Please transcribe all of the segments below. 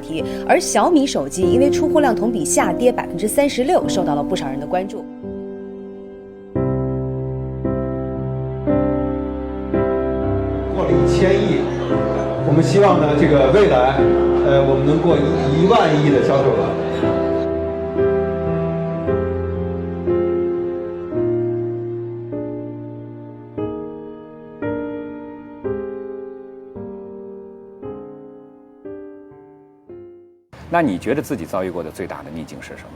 话题。而小米手机因为出货量同比下跌36%，受到了不少人的关注。过了1000亿，我们希望呢，这个未来，我们能过1万亿的销售额。那你觉得自己遭遇过的最大的逆境是什么？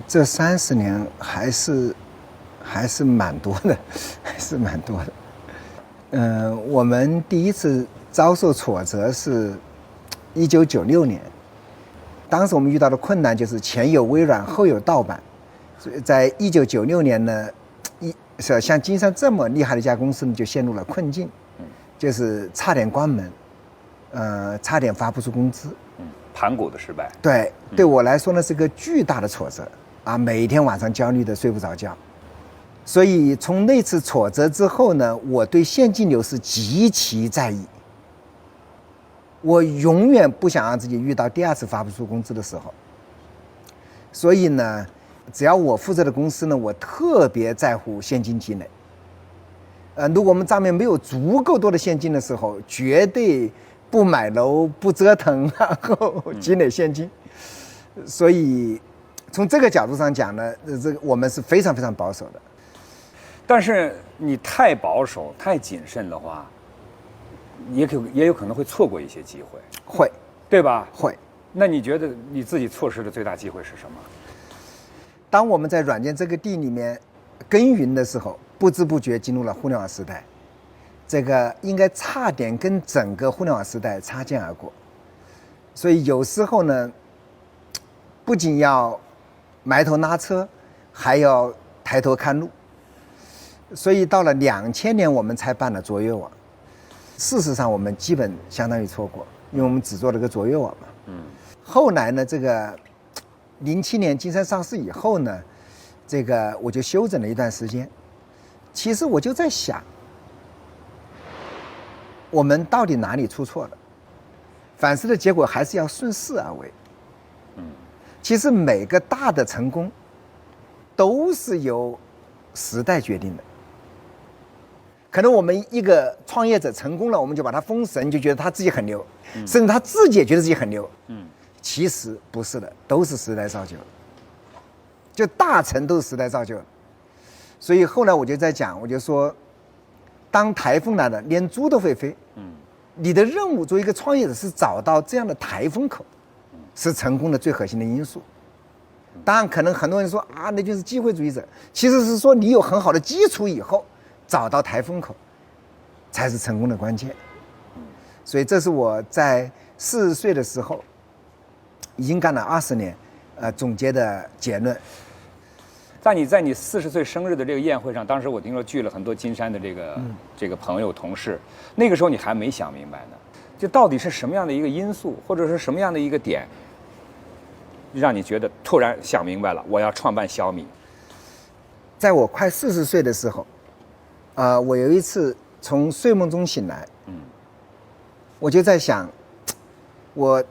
这30年还是蛮多的，还是蛮多的。我们第一次遭受挫折是1996年，当时我们遇到的困难就是前有微软，后有盗版。所以在1996年呢，像金山这么厉害的一家公司呢，就陷入了困境，就是差点关门，差点发不出工资。盘古的失败，对我来说呢是个巨大的挫折啊，每天晚上焦虑的睡不着觉。所以从那次挫折之后呢，我对现金流是极其在意。我永远不想让自己遇到第2次发不出工资的时候。所以呢，只要我负责的公司呢，我特别在乎现金积累。如果我们账面没有足够多的现金的时候，绝对不买楼，不折腾，然后积累现金。所以从这个角度上讲呢，这个我们是非常非常保守的。但是你太保守、太谨慎的话，也有可能会错过一些机会，会，对吧？会。那你觉得你自己错失的最大机会是什么？当我们在软件这个地里面耕耘的时候，不知不觉进入了互联网时代。这个应该差点跟整个互联网时代擦肩而过，所以有时候呢，不仅要埋头拉车，还要抬头看路。所以到了2000年，我们才办了卓越网。事实上，我们基本相当于错过，因为我们只做了个卓越网嘛。后来呢，这个07年金山上市以后呢，这个我就休整了一段时间。其实我就在想，我们到底哪里出错了？反思的结果还是要顺势而为。其实每个大的成功都是由时代决定的。可能我们一个创业者成功了，我们就把他封神，就觉得他自己很牛，甚至他自己也觉得自己很牛。其实不是的，都是时代造就的。就大成都是时代造就的。所以后来我就在讲，我就说，当台风来了，连猪都会飞。你的任务作为一个创业者是找到这样的台风口，是成功的最核心的因素。当然，可能很多人说啊，那就是机会主义者。其实是说你有很好的基础以后，找到台风口，才是成功的关键。所以这是我在40岁的时候，已经干了20年，总结的结论。在你40岁生日的这个宴会上，当时我听说聚了很多金山的这个朋友同事，那个时候你还没想明白呢，就到底是什么样的一个因素，或者是什么样的一个点，让你觉得突然想明白了，我要创办小米。在我快40岁的时候，我有一次从睡梦中醒来，我就在想，我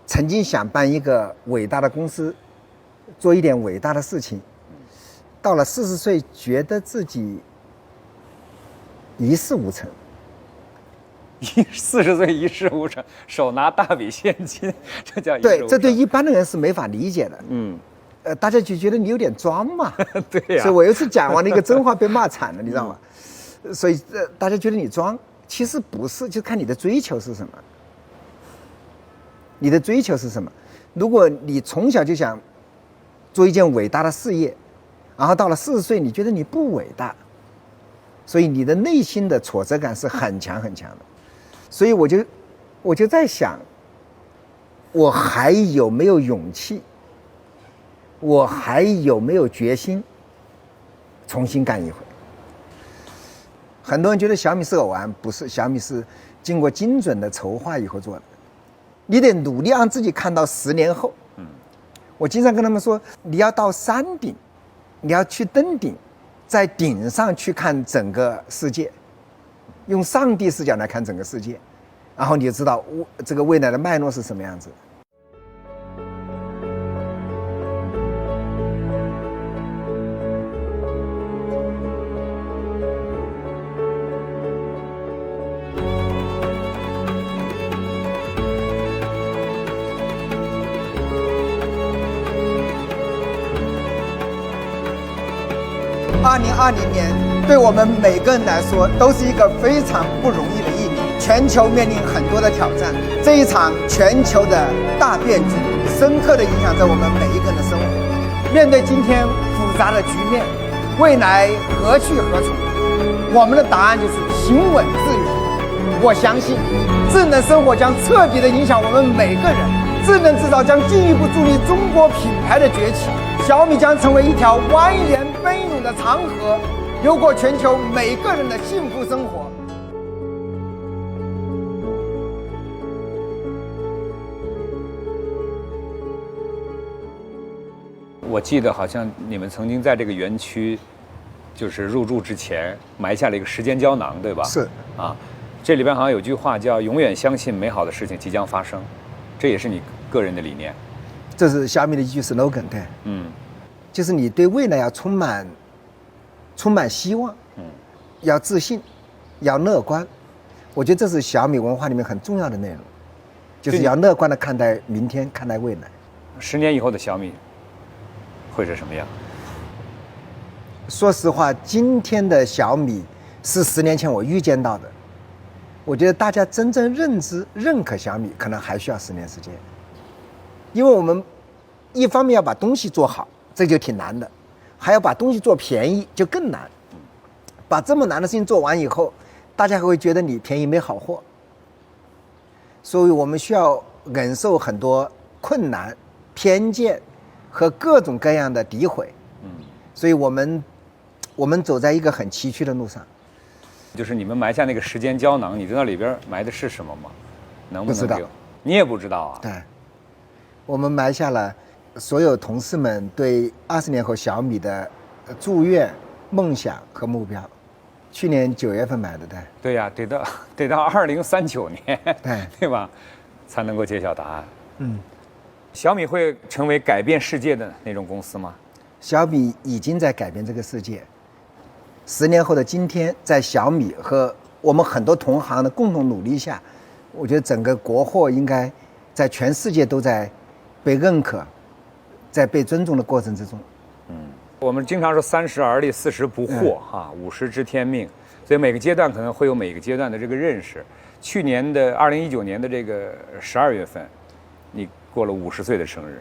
曾经想办一个伟大的公司，做一点伟大的事情。到了40岁，觉得自己一事无成。40岁一事无成，手拿大笔现金，这叫一事无成。对，这对一般的人是没法理解的。大家就觉得你有点装嘛。对呀。所以我有一次讲完了一个真话被骂惨了，你知道吗？所以大家觉得你装，其实不是，就看你的追求是什么。你的追求是什么？如果你从小就想做一件伟大的事业，然后到了40岁，你觉得你不伟大，所以你的内心的挫折感是很强很强的。所以我就在想，我还有没有勇气？我还有没有决心重新干一回？很多人觉得小米是偶然，不是，小米是经过精准的筹划以后做的。你得努力让自己看到10年后。我经常跟他们说，你要到山顶，你要去登顶，在顶上去看整个世界，用上帝视角来看整个世界，然后你就知道这个未来的脉络是什么样子。2020年对我们每个人来说都是一个非常不容易的一年，全球面临很多的挑战，这一场全球的大变局深刻地影响着我们每一个人的生活。面对今天复杂的局面，未来何去何从？我们的答案就是行稳致远。我相信，智能生活将彻底地影响我们每个人，智能制造将进一步助力中国品牌的崛起。小米将成为一条蜿蜒奔涌的长河，流过全球每个人的幸福生活。我记得好像你们曾经在这个园区，就是入驻之前埋下了一个时间胶囊，对吧？是啊，这里边好像有句话叫“永远相信美好的事情即将发生”，这也是你个人的理念。这是小米的一句 slogan， 对，就是你对未来要充满希望，要自信，要乐观。我觉得这是小米文化里面很重要的内容，就是要乐观的看待明天，看待未来。10年以后的小米会是什么样？说实话，今天的小米是10年前我预见到的。我觉得大家真正认可小米，可能还需要10年时间，因为我们一方面要把东西做好，这就挺难的，还要把东西做便宜，就更难。把这么难的事情做完以后，大家还会觉得你便宜没好货，所以我们需要忍受很多困难、偏见和各种各样的诋毁。所以我们走在一个很崎岖的路上。就是你们埋下那个时间胶囊，你知道里边埋的是什么吗？能不能不知道？你也不知道啊？对，我们埋下了所有同事们对20年后小米的祝愿、梦想和目标。去年9月份买的，对。对呀，得到2039年，对吧，才能够揭晓答案。小米会成为改变世界的那种公司吗？小米已经在改变这个世界。10年后的今天，在小米和我们很多同行的共同努力下，我觉得整个国货应该在全世界都在被认可，在被尊重的过程之中。我们经常说30而立，40不惑哈，50知天命，所以每个阶段可能会有每个阶段的这个认识。去年的2019年的这个12月份，你过了50岁的生日。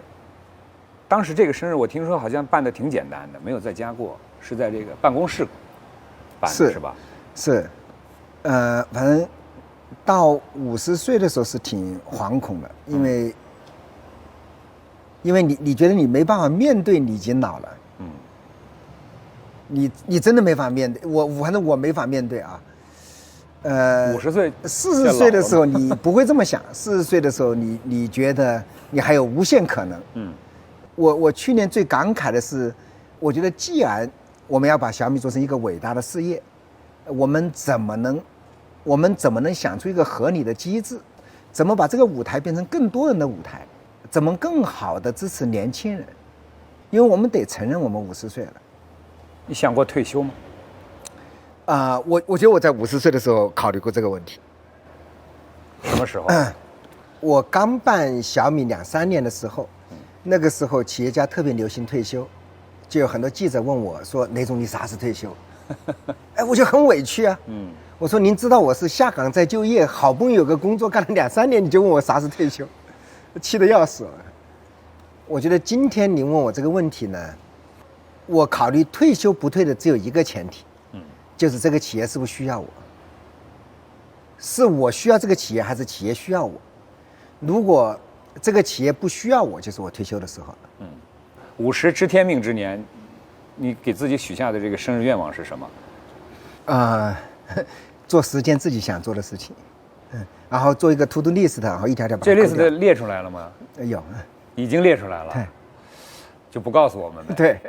当时这个生日我听说好像办得挺简单的，没有在家过，是在这个办公室办的，是吧？是，反正到50岁的时候是挺惶恐的，因为你觉得你没办法面对你已经老了。你真的没法面对，反正我没法面对啊。 50岁、40岁的时候你不会这么想，40岁的时候你觉得你还有无限可能。我去年最感慨的是，我觉得既然我们要把小米做成一个伟大的事业，我们怎么能想出一个合理的机制，怎么把这个舞台变成更多人的舞台，怎么更好的支持年轻人？因为我们得承认我们50岁了。你想过退休吗？我觉得我在50岁的时候考虑过这个问题。什么时候？我刚办小米2、3年的时候，那个时候企业家特别流行退休，就有很多记者问我说：“雷总，你啥时退休？”哎，我就很委屈啊。我说：“您知道我是下岗再就业，好不容易有个工作干了2、3年，你就问我啥时退休，气得要死了。”我觉得今天您问我这个问题呢，我考虑退休不退的只有一个前提。就是这个企业是不是需要我？是我需要这个企业，还是企业需要我？如果这个企业不需要我，就是我退休的时候了。50知天命之年，你给自己许下的这个生日愿望是什么？做10件自己想做的事情，然后做一个 to do list， 然后一条条把它。这 list 列出来了吗？有，已经列出来了。就不告诉我们呗。对，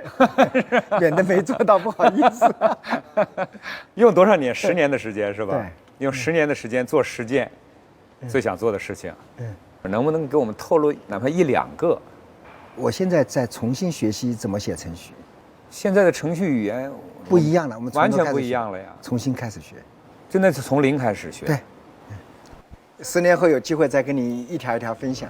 免得没做到不好意思。用多少年？10年的时间是吧？对，用10年的时间做10件，最想做的事情，能不能给我们透露哪怕1、2个？我现在在重新学习怎么写程序，现在的程序语言不一样了，我们从头完全开始学不一样了呀，重新开始学。真的是从零开始学。对，10年后有机会再跟你一条一条分享。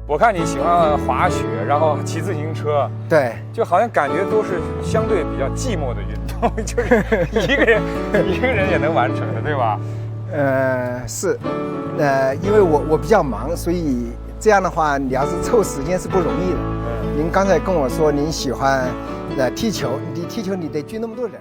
我看你喜欢滑雪，然后骑自行车，对，就好像感觉都是相对比较寂寞的运动，就是一个人也能完成的，对吧？是，因为我比较忙，所以这样的话，你要是凑时间是不容易的。您刚才跟我说您喜欢踢球，你踢球你得聚那么多人。